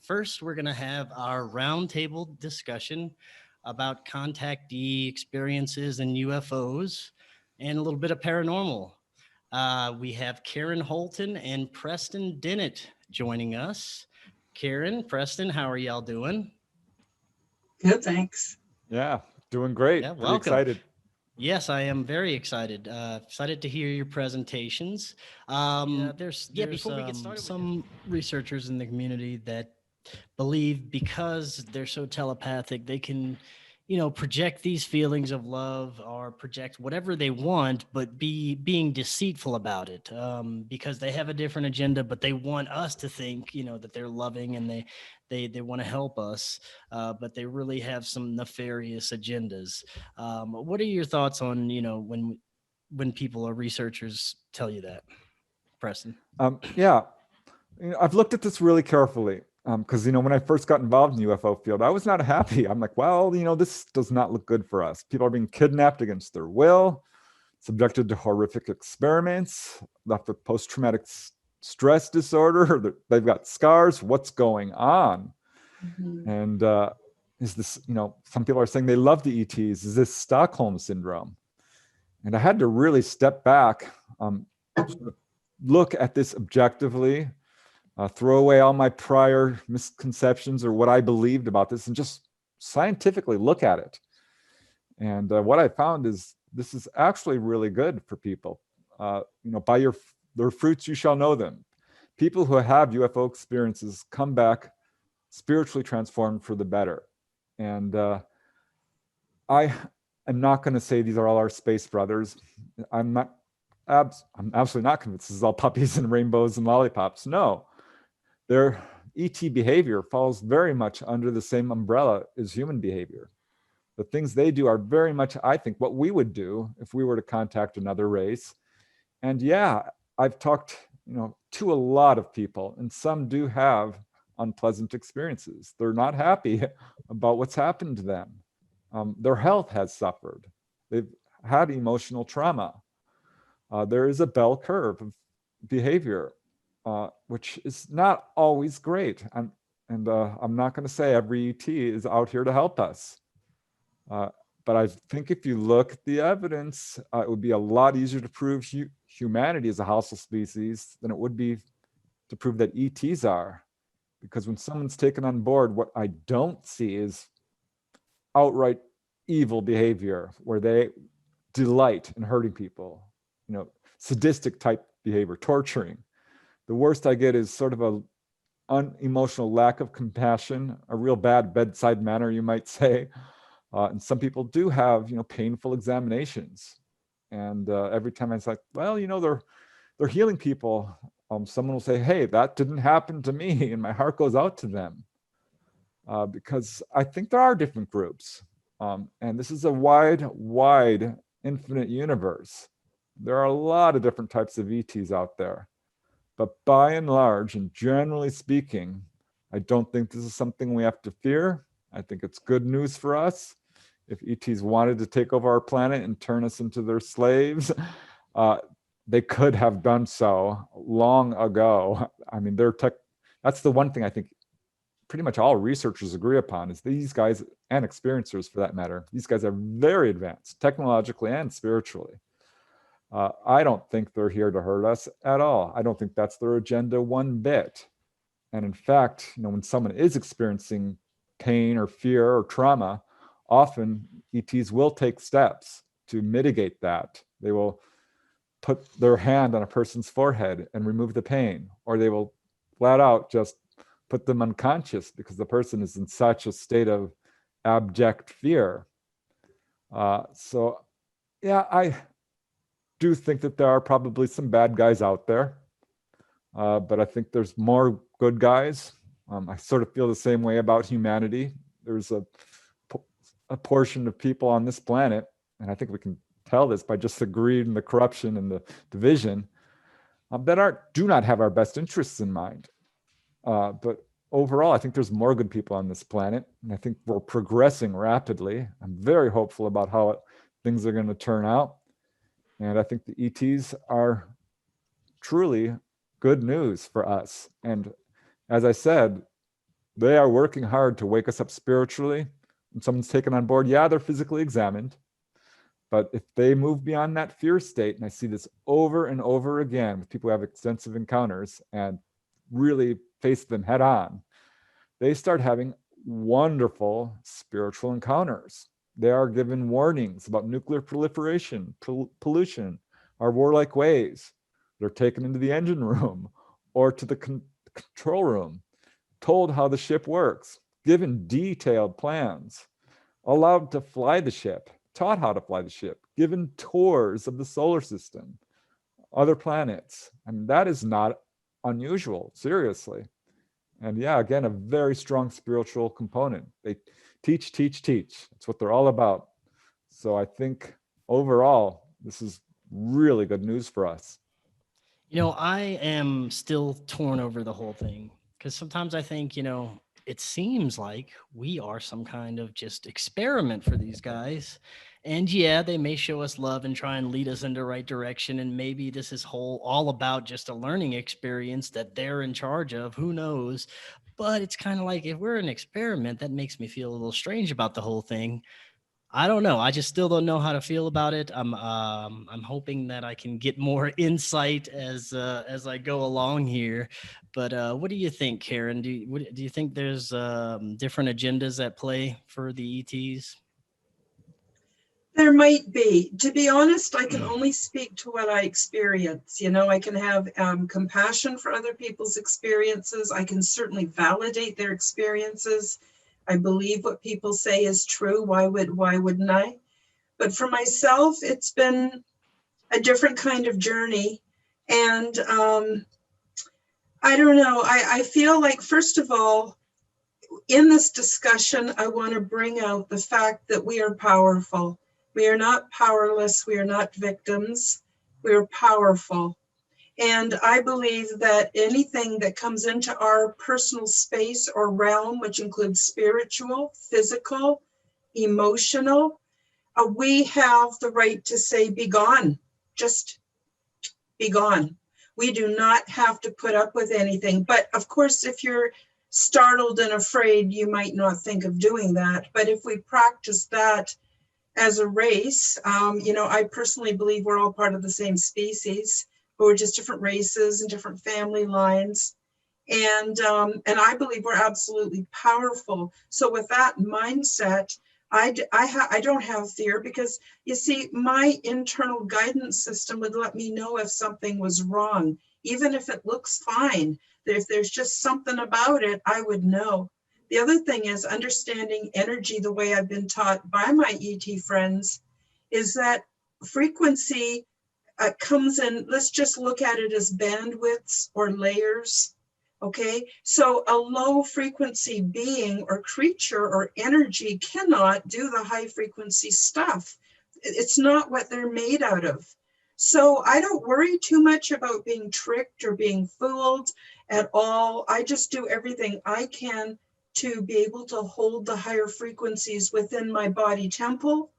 First, we're going to have our roundtable discussion about contactee experiences and UFOs and a little bit of paranormal. We have Karen Holton and Preston Dennett joining us. Karen, Preston, how are y'all doing? Good, thanks. Yeah, doing great. Yeah, Pretty welcome. excited. Yes, I am very excited. Excited to hear your presentations. There's before we get started, some researchers in the community that believe because they're so telepathic, they can, project these feelings of love or project whatever they want, but being deceitful about it, because they have a different agenda, but they want us to think, that they're loving and they want to help us, but they really have some nefarious agendas. What are your thoughts on, when people or researchers tell you that, Preston? Yeah, I've looked at this really carefully because, when I first got involved in the UFO field, I was not happy. I'm like, well, this does not look good for us. People are being kidnapped against their will, subjected to horrific experiments, left with post-traumatic stress disorder. They've got scars. What's going on? Mhm. And is this, some people are saying they love the ETs. Is this Stockholm syndrome? And I had to really step back, look at this objectively, throw away all my prior misconceptions or what I believed about this, and just scientifically look at it. And what I found is this is actually really good for people. By their fruits you shall know them. People who have UFO experiences come back spiritually transformed for the better. And I am not going to say these are all our space brothers. I'm absolutely not convinced this is all puppies and rainbows and lollipops. No, their ET behavior falls very much under the same umbrella as human behavior. The things they do are very much, I think, what we would do if we were to contact another race. And yeah, I've talked, to a lot of people, and some do have unpleasant experiences. They're not happy about what's happened to them. Their health has suffered. They've had emotional trauma. There is a bell curve of behavior, which is not always great. I'm not going to say every ET is out here to help us. But I think if you look at the evidence, it would be a lot easier to prove humanity is a hostile species than it would be to prove that ETs are. Because when someone's taken on board, what I don't see is outright evil behavior where they delight in hurting people, sadistic type behavior, torturing. The worst I get is sort of a unemotional lack of compassion, a real bad bedside manner, you might say. And some people do have, painful examinations. And every time I was like, well, they're healing people. Someone will say, hey, that didn't happen to me. And my heart goes out to them. Because I think there are different groups. And this is a wide, infinite universe. There are a lot of different types of ETs out there. But by and large, and generally speaking, I don't think this is something we have to fear. I think it's good news for us. If ETs wanted to take over our planet and turn us into their slaves, they could have done so long ago. I mean, that's the one thing I think pretty much all researchers agree upon is these guys, and experiencers for that matter, these guys are very advanced technologically and spiritually. I don't think they're here to hurt us at all. I don't think that's their agenda one bit. And in fact, when someone is experiencing pain or fear or trauma, often ETs will take steps to mitigate that. They will put their hand on a person's forehead and remove the pain, or they will flat out just put them unconscious because the person is in such a state of abject fear. So yeah, I do think that there are probably some bad guys out there, but I think there's more good guys. I sort of feel the same way about humanity. There's a portion of people on this planet, and I think we can tell this by just the greed and the corruption and the division, that do not have our best interests in mind. But overall, I think there's more good people on this planet, and I think we're progressing rapidly. I'm very hopeful about how things are going to turn out. And I think the ETs are truly good news for us. And as I said, They are working hard to wake us up spiritually. When someone's taken on board, yeah, they're physically examined. But if they move beyond that fear state, and I see this over and over again with people who have extensive encounters and really face them head on, they start having wonderful spiritual encounters. They are given warnings about nuclear proliferation, pollution, our warlike ways. They're taken into the engine room or to the control room, told how the ship works, given detailed plans, allowed to fly the ship, taught how to fly the ship, given tours of the solar system, other planets. I mean, that is not unusual, seriously. And yeah, again, a very strong spiritual component. They teach, teach, teach. That's what they're all about. So I think overall, this is really good news for us. You know, I am still torn over the whole thing because sometimes I think, you know, it seems like we are some kind of just experiment for these guys. And yeah, they may show us love and try and lead us in the right direction. And maybe this is all about just a learning experience that they're in charge of. Who knows? But it's kind of like if we're an experiment, that makes me feel a little strange about the whole thing. I don't know. I just still don't know how to feel about it. I'm hoping that I can get more insight as I go along here. But what do you think, Karen? Do you think there's different agendas at play for the ETs? There might be. To be honest, I can only speak to what I experience. You know, I can have compassion for other people's experiences. I can certainly validate their experiences. I believe what people say is true. Why wouldn't I? But for myself, it's been a different kind of journey. And I don't know. I feel like, first of all, in this discussion, I want to bring out the fact that we are powerful. We are not powerless. We are not victims. We are powerful. And I believe that anything that comes into our personal space or realm, which includes spiritual, physical, emotional, we have the right to say, be gone, just be gone. We do not have to put up with anything. But of course, if you're startled and afraid, you might not think of doing that. But if we practice that as a race, you know, I personally believe we're all part of the same species, but we're just different races and different family lines. And I believe we're absolutely powerful. So with that mindset, I don't have fear because, you see, my internal guidance system would let me know if something was wrong, even if it looks fine. If there's just something about it, I would know. The other thing is understanding energy the way I've been taught by my ET friends is that frequency comes in, let's just look at it as bandwidths or layers. Okay, so a low frequency being or creature or energy cannot do the high frequency stuff. It's not what they're made out of. So I don't worry too much about being tricked or being fooled at all. I just do everything I can to be able to hold the higher frequencies within my body temple,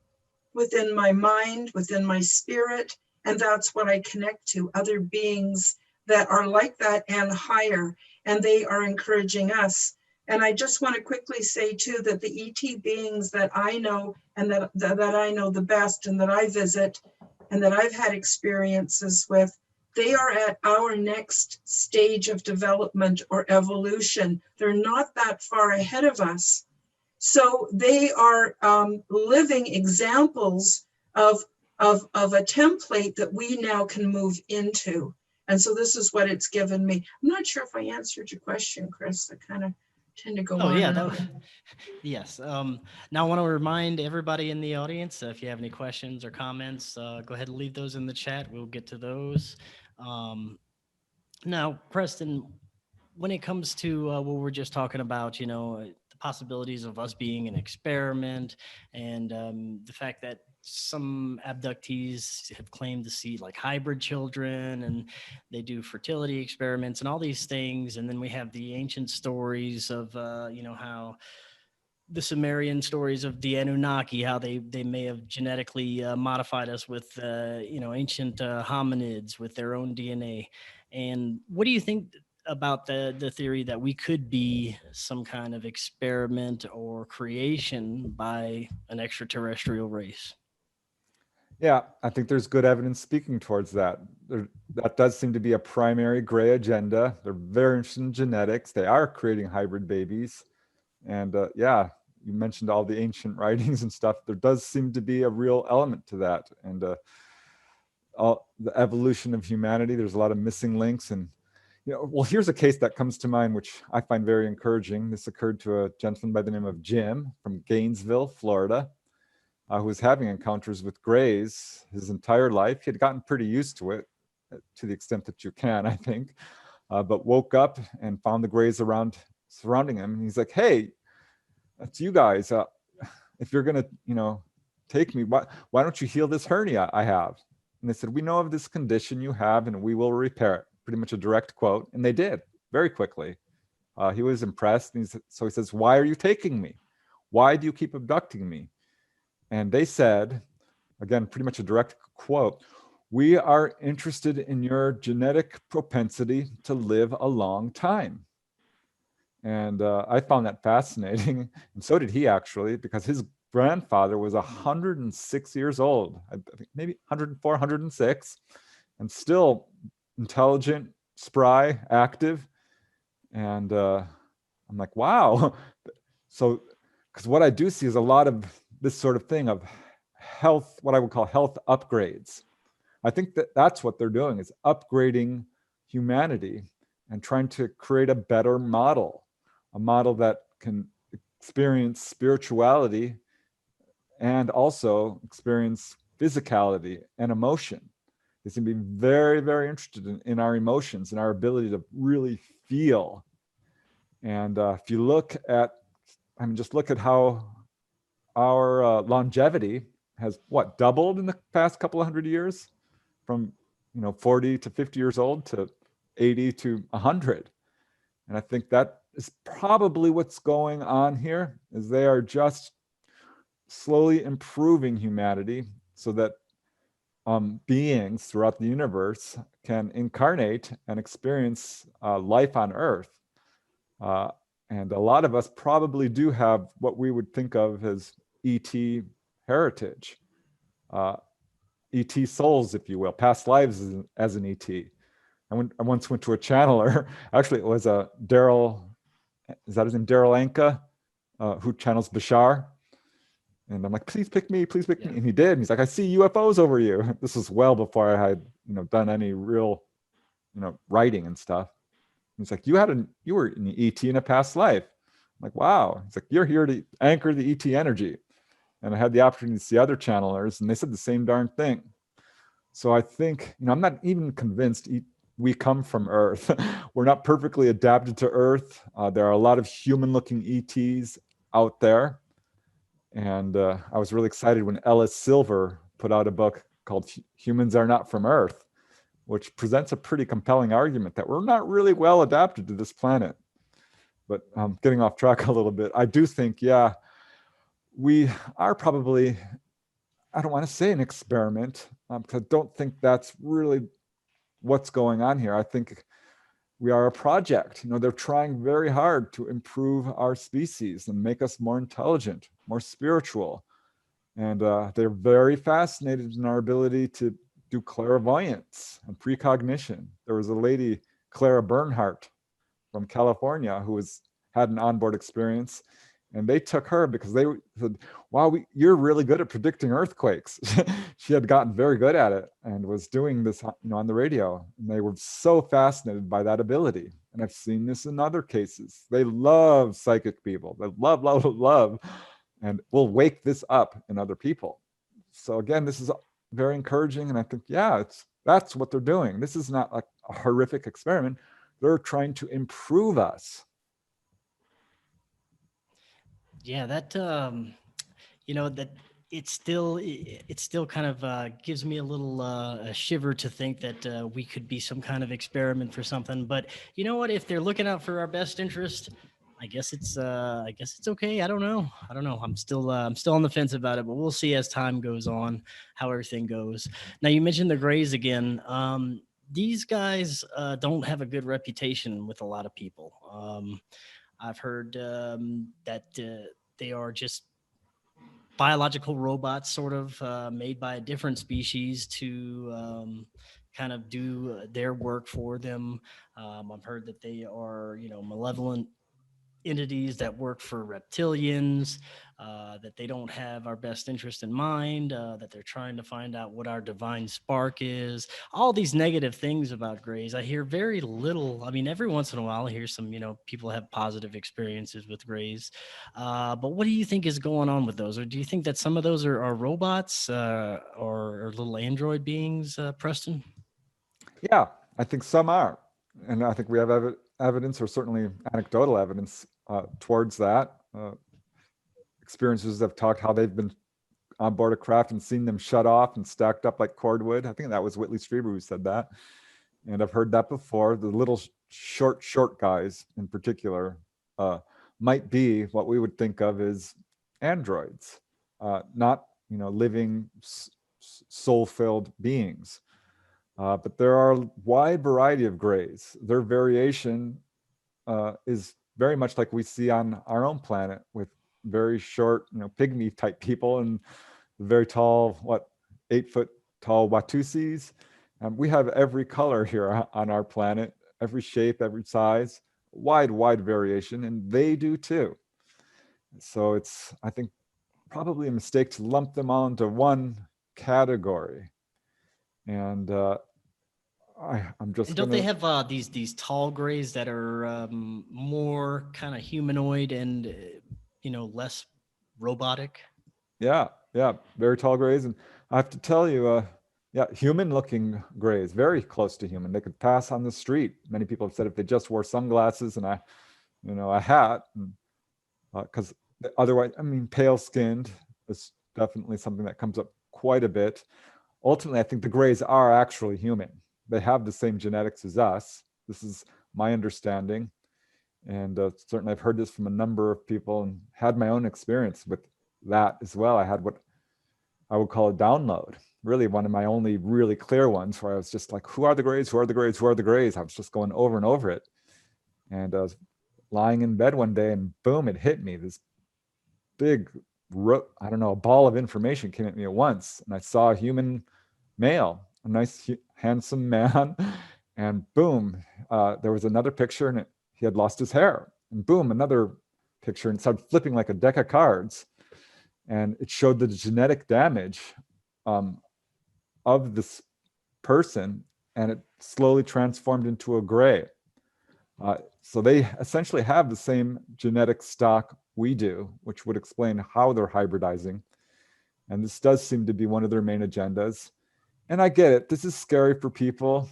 within my mind, within my spirit. And that's what I connect to, other beings that are like that and higher. And they are encouraging us. And I just want to quickly say too, that the ET beings that I know and that I know the best and that I visit and that I've had experiences with, they are at our next stage of development or evolution. They're not that far ahead of us. So they are living examples of a template that we now can move into. And so this is what it's given me. I'm not sure if I answered your question, Chris. I kind of tend to go on. Yeah, yes. Now I want to remind everybody in the audience, if you have any questions or comments, go ahead and leave those in the chat. We'll get to those. Now, Preston, when it comes to what we're just talking about, you know, the possibilities of us being an experiment and the fact that some abductees have claimed to see like hybrid children and they do fertility experiments and all these things. And then we have the ancient stories of, you know, how the Sumerian stories of the Anunnaki, how they may have genetically modified us with, you know, ancient hominids with their own DNA. And what do you think about the theory that we could be some kind of experiment or creation by an extraterrestrial race. Yeah, I think there's good evidence speaking towards that. That does seem to be a primary gray agenda. They're very interested in genetics. They are creating hybrid babies. And yeah, you mentioned all the ancient writings and stuff. There does seem to be a real element to that. And the evolution of humanity, there's a lot of missing links. And, well, here's a case that comes to mind, which I find very encouraging. This occurred to a gentleman by the name of Jim from Gainesville, Florida. Who was having encounters with grays his entire life. He had gotten pretty used to it, to the extent that you can, I think, but woke up and found the grays surrounding him. And he's like, "Hey, that's you guys. If you're gonna, take me, why don't you heal this hernia I have?" And they said, "We know of this condition you have, and we will repair it." Pretty much a direct quote, and they did very quickly. He was impressed, and so he says, "Why are you taking me? Why do you keep abducting me?" And they said, again, pretty much a direct quote, "We are interested in your genetic propensity to live a long time." And I found that fascinating. And so did he, actually, because his grandfather was 106 years old, I think maybe 104, 106, and still intelligent, spry, active. And I'm like, wow. So, because what I do see is a lot of this sort of thing of health, what I would call health upgrades. I think that that's what they're doing, is upgrading humanity and trying to create a better model, a model that can experience spirituality and also experience physicality and emotion. They seem to be very, very interested in our emotions and our ability to really feel. And if you look at, just look at how our longevity has doubled in the past couple of hundred years, from 40 to 50 years old to 80 to 100. And I think that is probably what's going on here, is they are just slowly improving humanity so that beings throughout the universe can incarnate and experience life on Earth. And a lot of us probably do have what we would think of as ET heritage, ET souls, if you will, past lives as an ET. I once went to a channeler. Actually, it was a Daryl, is that his name? Daryl Anka, who channels Bashar. And I'm like, please pick me, please pick me. And he did. And he's like, I see UFOs over you. This was well before I had, done any real, writing and stuff. And he's like, you were an ET in a past life. I'm like, wow. He's like, you're here to anchor the ET energy. And I had the opportunity to see other channelers, and they said the same darn thing. So I think, I'm not even convinced we come from Earth. We're not perfectly adapted to Earth. There are a lot of human-looking ETs out there. And I was really excited when Ellis Silver put out a book called Humans Are Not From Earth, which presents a pretty compelling argument that we're not really well adapted to this planet. But getting off track a little bit, I do think, we are probably, I don't want to say an experiment, because I don't think that's really what's going on here. I think we are a project. They're trying very hard to improve our species and make us more intelligent, more spiritual. And they're very fascinated in our ability to do clairvoyance and precognition. There was a lady, Clara Bernhardt from California, who had an onboard experience. And they took her because they said, wow, you're really good at predicting earthquakes. She had gotten very good at it and was doing this on the radio. And they were so fascinated by that ability. And I've seen this in other cases. They love psychic people. They love, love, love, and will wake this up in other people. So again, this is very encouraging. And I think, that's what they're doing. This is not like a horrific experiment. They're trying to improve us. Yeah, that that it still kind of gives me a little a shiver to think that we could be some kind of experiment for something. But you know what? If they're looking out for our best interest, I guess it's okay. I don't know. I'm still on the fence about it, but we'll see as time goes on how everything goes. Now you mentioned the grays again. these guys don't have a good reputation with a lot of people. I've heard that they are just biological robots, sort of made by a different species to kind of do their work for them. I've heard that they are, malevolent entities that work for reptilians, that they don't have our best interest in mind, that they're trying to find out what our divine spark is. All these negative things about grays. I hear very little. I mean, every once in a while, I hear some, people have positive experiences with grays. But what do you think is going on with those? Or do you think that some of those are robots or little android beings, Preston? Yeah, I think some are. And I think we have evidence, or certainly anecdotal evidence towards that. Experiences have talked how they've been on board a craft and seen them shut off and stacked up like cordwood. I think that was Whitley Strieber who said that. And I've heard that before. The little short guys in particular might be what we would think of as androids, not, living soul-filled beings. But there are a wide variety of grays. Their variation is very much like we see on our own planet, with very short, pygmy type people and very tall, 8-foot tall Watusis. We have every color here on our planet, every shape, every size, wide variation, and they do too. So it's, I think, probably a mistake to lump them all into one category. And I'm just. And don't they have these tall grays that are more kind of humanoid and less robotic? Yeah, very tall grays, and I have to tell you, human-looking grays, very close to human. They could pass on the street. Many people have said if they just wore sunglasses and a hat, because otherwise, I mean, pale-skinned is definitely something that comes up quite a bit. Ultimately, I think the grays are actually human. They have the same genetics as us. This is my understanding. And certainly I've heard this from a number of people and had my own experience with that as well. I had what I would call a download, really one of my only really clear ones, where I was just like, who are the grays? Who are the grays? Who are the grays? I was just going over and over it. And I was lying in bed one day and boom, it hit me. This big, a ball of information came at me at once. And I saw a human male, a nice, handsome man. And boom, there was another picture, and he had lost his hair. And boom, another picture, and started flipping like a deck of cards. And it showed the genetic damage of this person, and it slowly transformed into a gray. So they essentially have the same genetic stock we do, which would explain how they're hybridizing. And this does seem to be one of their main agendas. And I get it. This is scary for people.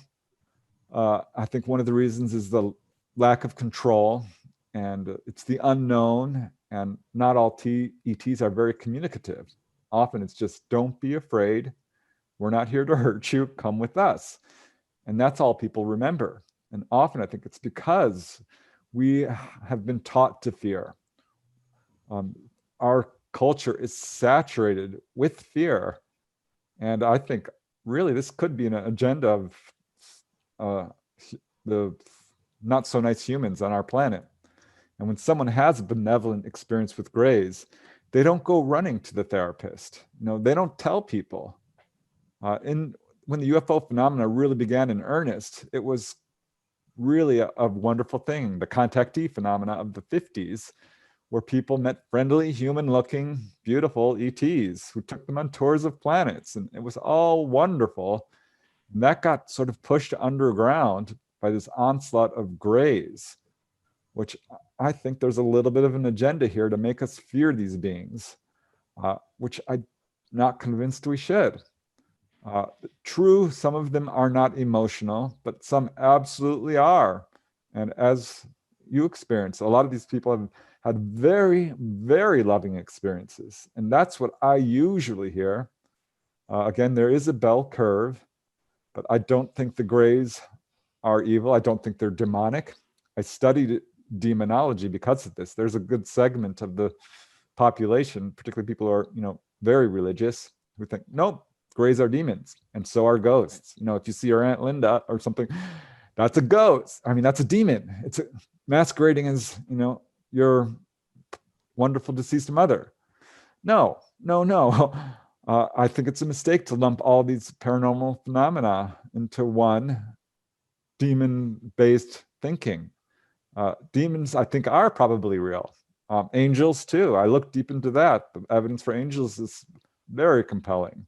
I think one of the reasons is the lack of control, and it's the unknown, and not all ETs are very communicative. Often it's just, don't be afraid. We're not here to hurt you. Come with us. And that's all people remember. And often I think it's because we have been taught to fear. Our culture is saturated with fear. And I think really this could be an agenda of the not so nice humans on our planet. And when someone has a benevolent experience with grays, they don't go running to the therapist. They don't tell people. When the UFO phenomena really began in earnest, it was really a wonderful thing. The contactee phenomena of the 50s, where people met friendly, human-looking, beautiful ETs who took them on tours of planets, and it was all wonderful. And that got sort of pushed underground by this onslaught of grays, which I think there's a little bit of an agenda here to make us fear these beings, which I'm not convinced we should. True, some of them are not emotional, but some absolutely are. And as you experience, a lot of these people have had very, very loving experiences. And that's what I usually hear. Again, there is a bell curve, but I don't think the grays are evil. I don't think they're demonic. I studied demonology because of this. There's a good segment of the population, particularly people who are, very religious, who think, nope, Greys are demons, and so are ghosts. You know, if you see your Aunt Linda or something, that's a ghost. I mean, that's a demon. It's masquerading as, you know, your wonderful deceased mother. No. I think it's a mistake to lump all these paranormal phenomena into one demon-based thinking. Demons, I think, are probably real. Angels, too. I looked deep into that. The evidence for angels is very compelling.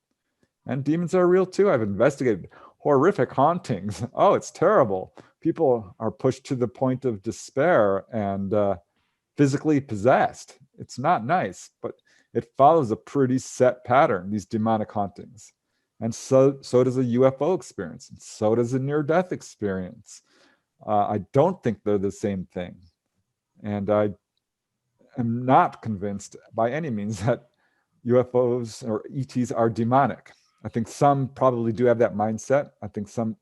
And demons are real, too. I've investigated horrific hauntings. Oh, it's terrible. People are pushed to the point of despair and physically possessed. It's not nice, but it follows a pretty set pattern, these demonic hauntings. And so does a UFO experience, and so does a near-death experience. I don't think they're the same thing. And I am not convinced by any means that UFOs or ETs are demonic. I think some probably do have that mindset. I think some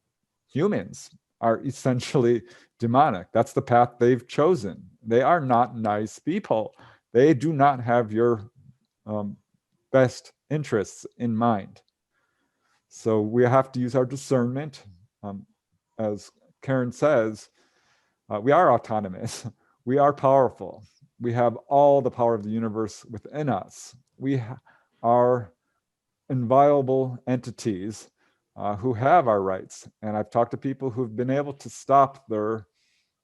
humans are essentially demonic. That's the path they've chosen. They are not nice people. They do not have your best interests in mind. So we have to use our discernment. As Karen says, we are autonomous. We are powerful. We have all the power of the universe within us. We are inviolable entities who have our rights. And I've talked to people who've been able to stop their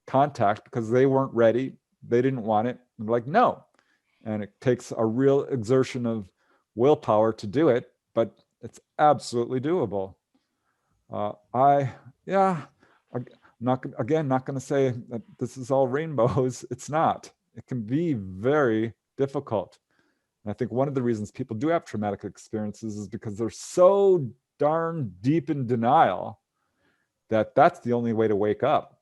contact because they weren't ready. They didn't want it. They're like, no. And it takes a real exertion of willpower to do it, but it's absolutely doable. I'm not going to say that this is all rainbows. It's not. It can be very difficult. And I think one of the reasons people do have traumatic experiences is because they're so darn deep in denial that that's the only way to wake up.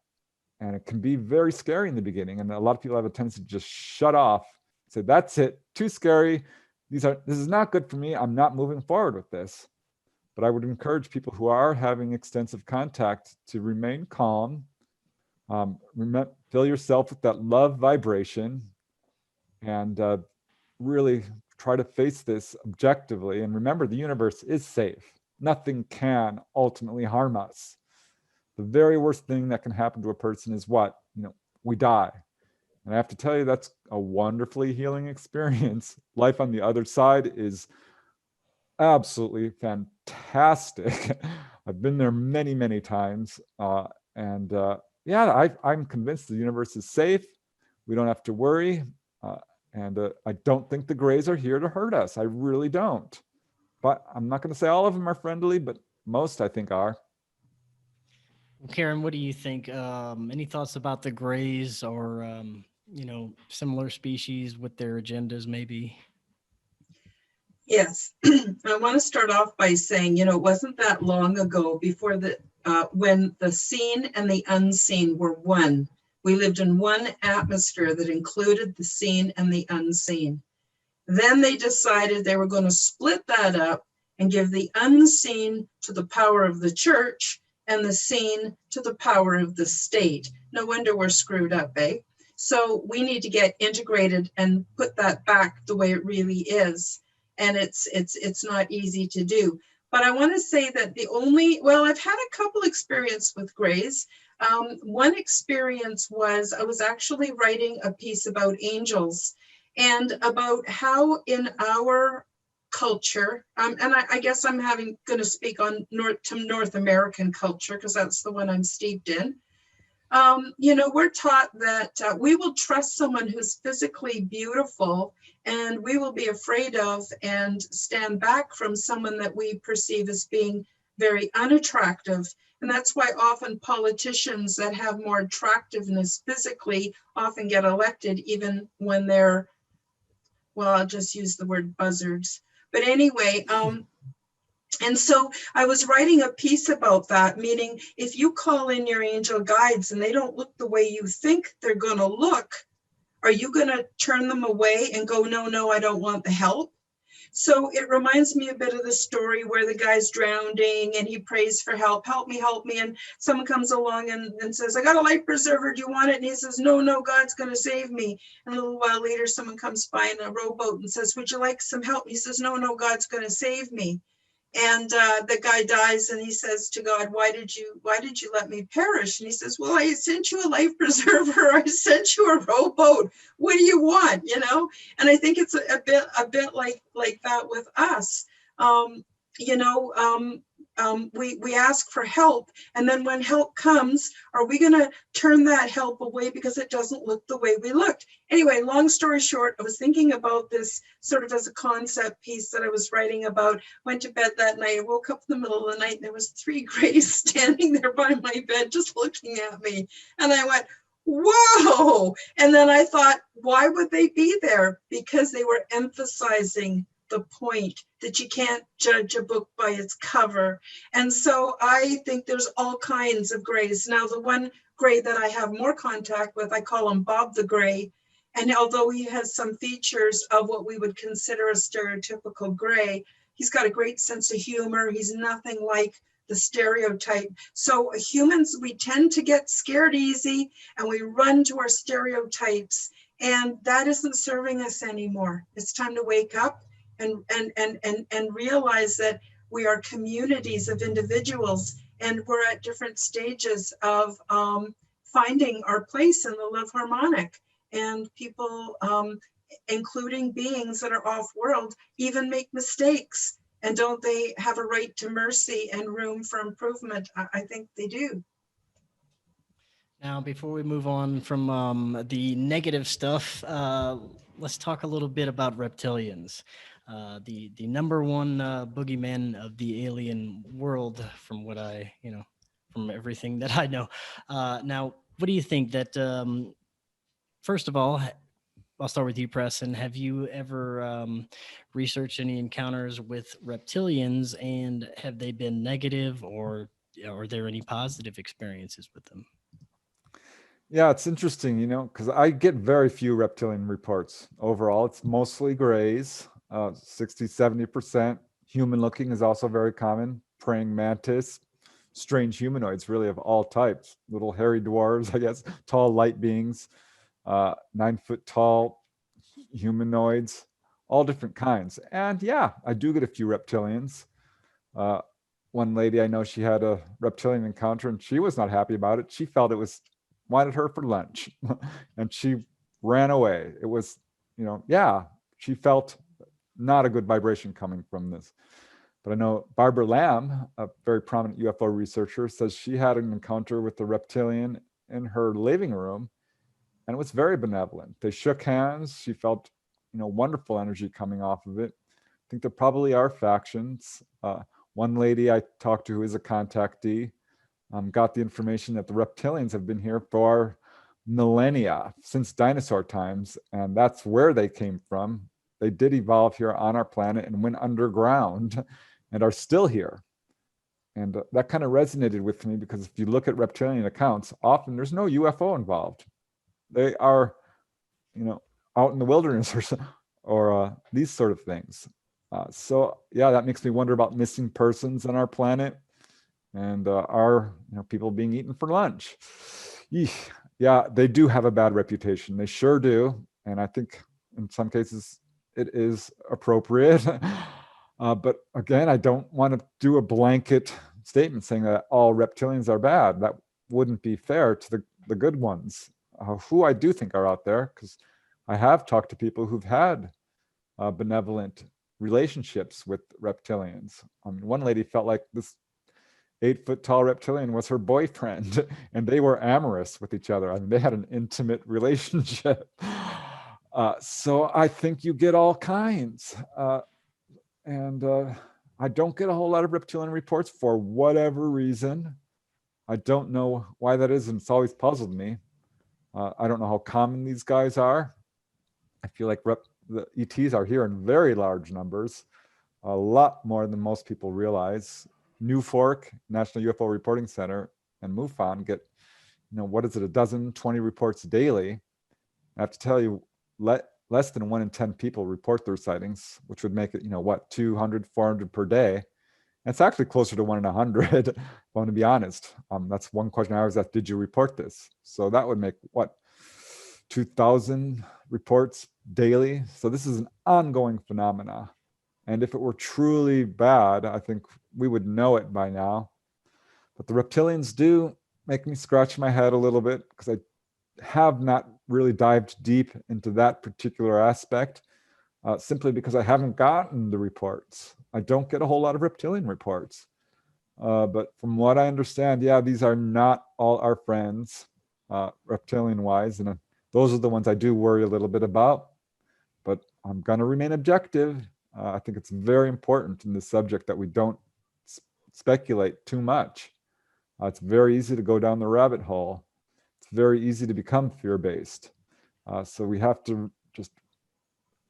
And it can be very scary in the beginning. And a lot of people have a tendency to just shut off, say, that's it, too scary. This is not good for me. I'm not moving forward with this. But I would encourage people who are having extensive contact to remain calm. Fill yourself with that love vibration and really try to face this objectively. And remember, the universe is safe. Nothing can ultimately harm us. The very worst thing that can happen to a person is what? We die. And I have to tell you, that's a wonderfully healing experience. Life on the other side is absolutely fantastic. I've been there many, many times. I'm convinced the universe is safe. We don't have to worry. And I don't think the Greys are here to hurt us. I really don't. But I'm not going to say all of them are friendly, but most I think are. Karen, what do you think? Any thoughts about the Greys or, similar species with their agendas maybe? Yes, I want to start off by saying, it wasn't that long ago before when the seen and the unseen were one. We lived in one atmosphere that included the seen and the unseen. Then they decided they were going to split that up and give the unseen to the power of the church and the seen to the power of the state. No wonder we're screwed up, eh? So we need to get integrated and put that back the way it really is. And it's not easy to do. But I want to say that I've had a couple experiences with Greys. One experience was I was actually writing a piece about angels and about how in our culture, and I guess I'm going to speak on North American culture because that's the one I'm steeped in. We're taught that we will trust someone who's physically beautiful and we will be afraid of and stand back from someone that we perceive as being very unattractive. And that's why often politicians that have more attractiveness physically often get elected, even when they're, I'll just use the word buzzards. But anyway, and so I was writing a piece about that, meaning if you call in your angel guides and they don't look the way you think they're going to look, are you going to turn them away and go, no, I don't want the help? So it reminds me a bit of the story where the guy's drowning and he prays for help me. And someone comes along and says, I got a life preserver. Do you want it? And he says, no, God's going to save me. And a little while later, someone comes by in a rowboat and says, would you like some help? He says, no, God's going to save me. And the guy dies, and he says to God, why did you let me perish? And he says, well, I sent you a life preserver. I sent you a rowboat. What do you want? You know? And I think it's a bit like that with us. We ask for help, and then when help comes, are we going to turn that help away because it doesn't look the way we looked? Anyway, long story short, I was thinking about this sort of as a concept piece that I was writing about. Went to bed that night, I woke up in the middle of the night, and there was 3 grays standing there by my bed just looking at me, and I went, whoa. And then I thought, why would they be there? Because they were emphasizing the point that you can't judge a book by its cover. And so I think there's all kinds of grays. Now, the one gray that I have more contact with, I call him Bob the Gray. And although he has some features of what we would consider a stereotypical gray, he's got a great sense of humor. He's nothing like the stereotype. So humans, we tend to get scared easy, and we run to our stereotypes, and that isn't serving us anymore. It's time to wake up and realize that we are communities of individuals, and we're at different stages of finding our place in the love harmonic. And people, including beings that are off-world, even make mistakes. And don't they have a right to mercy and room for improvement? I think they do. Now, before we move on from the negative stuff, let's talk a little bit about reptilians. The number one boogeyman of the alien world, from what from everything that I know. Now, what do you think that, first of all, I'll start with you, Preston. Have you ever researched any encounters with reptilians, and have they been negative, or are there any positive experiences with them? Yeah, it's interesting, because I get very few reptilian reports. Overall, it's mostly grays, 60-70%. Human looking is also very common. Praying mantis, strange humanoids, really of all types. Little hairy dwarves, I guess, tall light beings, 9-foot tall humanoids, all different kinds. And yeah, I do get a few reptilians. One lady I know, she had a reptilian encounter, and she was not happy about it. She felt it wanted her for lunch, and she ran away. It was, she felt not a good vibration coming from this. But I know Barbara Lamb, a very prominent UFO researcher, says she had an encounter with the reptilian in her living room, and it was very benevolent. They shook hands. She felt, wonderful energy coming off of it. I think there probably are factions. One lady I talked to, who is a contactee, got the information that the reptilians have been here for millennia, since dinosaur times, and that's where they came from. They did evolve here on our planet and went underground and are still here. And that kind of resonated with me, because if you look at reptilian accounts, often there's no UFO involved. They are, out in the wilderness or these sort of things. So yeah, that makes me wonder about missing persons on our planet, and are people being eaten for lunch. Eesh. Yeah, they do have a bad reputation. They sure do. And I think in some cases it is appropriate. But again, I don't want to do a blanket statement saying that all reptilians are bad. That wouldn't be fair to the good ones, who I do think are out there, because I have talked to people who've had benevolent relationships with reptilians. One lady felt like this 8-foot tall reptilian was her boyfriend, and they were amorous with each other. They had an intimate relationship. So I think you get all kinds. And I don't get a whole lot of reptilian reports for whatever reason. I don't know why that is, and it's always puzzled me. I don't know how common these guys are. I feel like the ETs are here in very large numbers, a lot more than most people realize. New Fork, National UFO Reporting Center, and MUFON get, what is it, a dozen, 20 reports daily. I have to tell you, less than 1 in 10 people report their sightings, which would make it, 200, 400 per day. And it's actually closer to 1 in 100, if I want to be honest. That's one question I always ask, did you report this? So that would make, 2,000 reports daily. So this is an ongoing phenomena. And if it were truly bad, I think we would know it by now. But the reptilians do make me scratch my head a little bit, because I have not really dived deep into that particular aspect, simply because I haven't gotten the reports. I don't get a whole lot of reptilian reports. But from what I understand, yeah, these are not all our friends, reptilian-wise, and those are the ones I do worry a little bit about. But I'm going to remain objective. I think it's very important in this subject that we don't speculate too much. It's very easy to go down the rabbit hole. It's very easy to become fear-based. So we have to just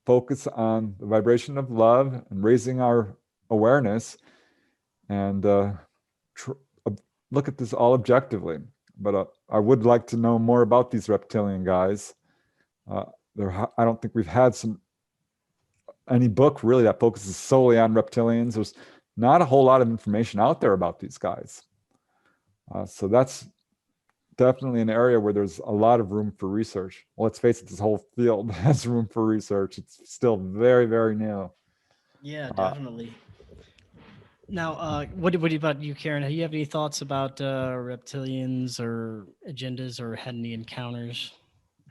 focus on the vibration of love and raising our awareness, and look at this all objectively. But I would like to know more about these reptilian guys. I don't think we've had any book really that focuses solely on reptilians. There's not a whole lot of information out there about these guys. So that's definitely an area where there's a lot of room for research. Well, let's face it, this whole field has room for research. It's still very, very new. Yeah, definitely. Now, what about you, Karen? Do you have any thoughts about reptilians or agendas, or had any encounters?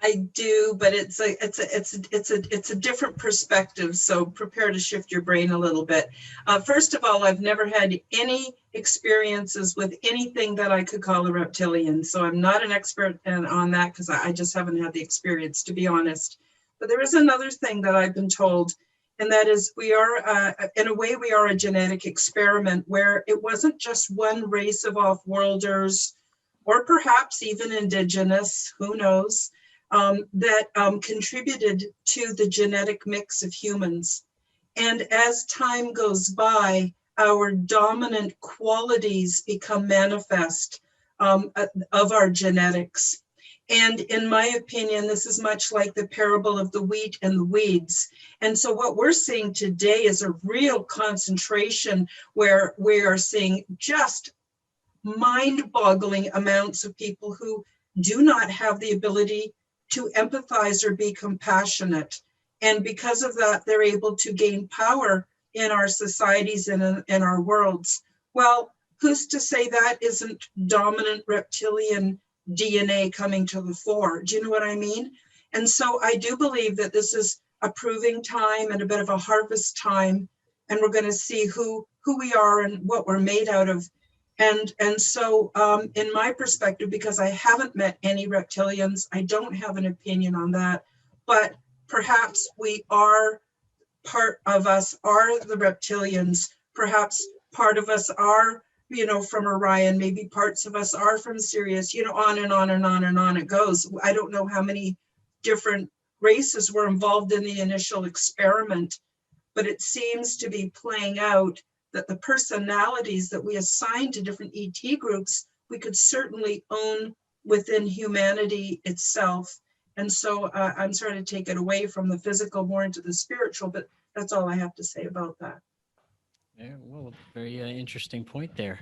I do, but it's a different perspective. So prepare to shift your brain a little bit. First of all, I've never had any experiences with anything that I could call a reptilian. So I'm not an expert on that, because I just haven't had the experience, to be honest. But there is another thing that I've been told, and that is we are, in a way, we are a genetic experiment, where it wasn't just one race of off-worlders, or perhaps even indigenous, who knows, that contributed to the genetic mix of humans. And as time goes by, our dominant qualities become manifest of our genetics. And in my opinion, this is much like the parable of the wheat and the weeds. And so what we're seeing today is a real concentration where we are seeing just mind-boggling amounts of people who do not have the ability to empathize or be compassionate. And because of that, they're able to gain power in our societies and in our worlds. Well, who's to say that isn't dominant reptilian DNA coming to the fore? Do you know what I mean? And so I do believe that this is a proving time and a bit of a harvest time, and we're going to see who we are and what we're made out of. And so in my perspective, because I haven't met any reptilians, I don't have an opinion on that, but perhaps part of us are the reptilians. Perhaps part of us are, from Orion, maybe parts of us are from Sirius, on and on and on and on it goes. I don't know how many different races were involved in the initial experiment, but it seems to be playing out that the personalities that we assign to different ET groups, we could certainly own within humanity itself. And so I'm starting to take it away from the physical, more into the spiritual, but that's all I have to say about that. Yeah, well, very interesting point there.